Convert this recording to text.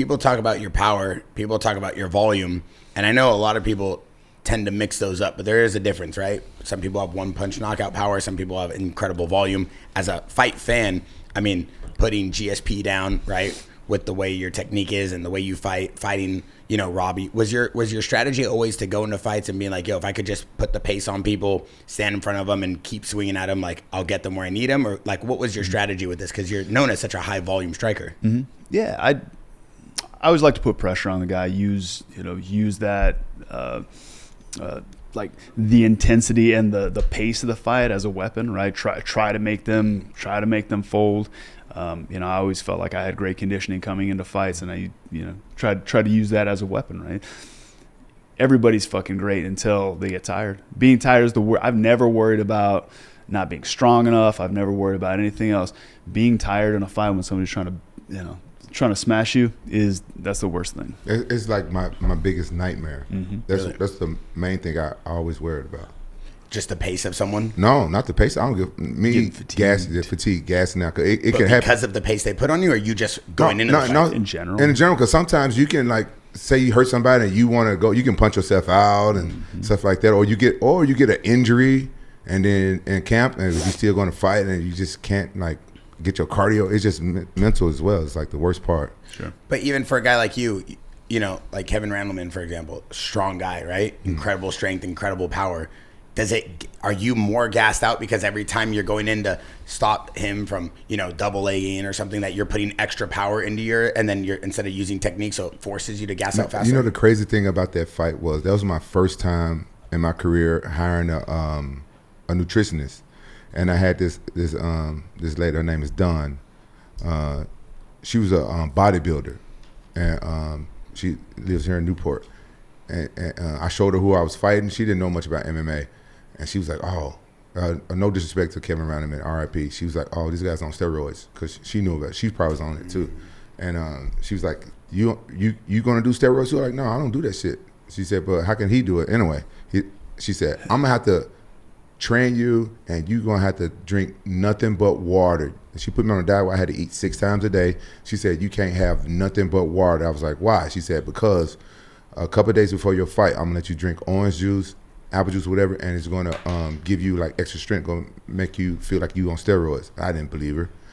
People talk about your power, people talk about your volume, and I know a lot of people tend to mix those up, but there is a difference, right? Some people have one punch knockout power, some people have incredible volume. As a fight fan, I mean, putting GSP down, right, with the way your technique is and the way you fighting, you know, Robbie, was your strategy always to go into fights and being like, yo, if I could just put the pace on people, stand in front of them and keep swinging at them, like I'll get them where I need them? Or like, what was your strategy with this? Because you're known as such a high volume striker. Mm-hmm. Yeah, I always like to put pressure on the guy, use that like the intensity and the pace of the fight as a weapon, right? Try to make them fold. I always felt like I had great conditioning coming into fights, and I tried to use that as a weapon, right? Everybody's fucking great until they get tired. Being tired is the word. I've never worried about not being strong enough. I've never worried about anything else. Being tired in a fight when somebody's trying to smash you that's the worst thing. It's like my biggest nightmare. Mm-hmm. That's the main thing I always worried about. Just the pace of someone? No, not the pace. I don't give me fatigue, gassing out. It can happen because of the pace they put on you, or you just going into the fight? No, in general. In general, because sometimes you can, like, say you hurt somebody and you want to go, you can punch yourself out and stuff like that, or you get an injury and then in camp and you're still going to fight and you just can't like get your cardio. It's just mental as well. It's like the worst part. Sure. But even for a guy like you know, like Kevin Randleman, for example, strong guy, right? Incredible strength, incredible power. Are you more gassed out because every time you're going in to stop him from, double legging or something, that you're putting extra power into and then you're, instead of using technique, so it forces you to gas out faster? You know, the crazy thing about that fight was that was my first time in my career hiring a nutritionist. And I had this lady, her name is Dawn. She was a bodybuilder, and she lives here in Newport. And I showed her who I was fighting. She didn't know much about MMA. And she was like, no disrespect to Kevin Randleman, R.I.P. She was like, oh, this guy's on steroids, because she knew about it. She probably was on it too. And she was like, you gonna do steroids? She was like, no, I don't do that shit. She said, but how can he do it? Anyway, she said, I'm gonna have to train you, and you're gonna have to drink nothing but water. And she put me on a diet where I had to eat 6 times a day. She said, you can't have nothing but water. I was like, why? She said, because a couple of days before your fight, I'm gonna let you drink orange juice, apple juice, whatever, and it's gonna give you like extra strength, gonna make you feel like you on steroids. I didn't believe her.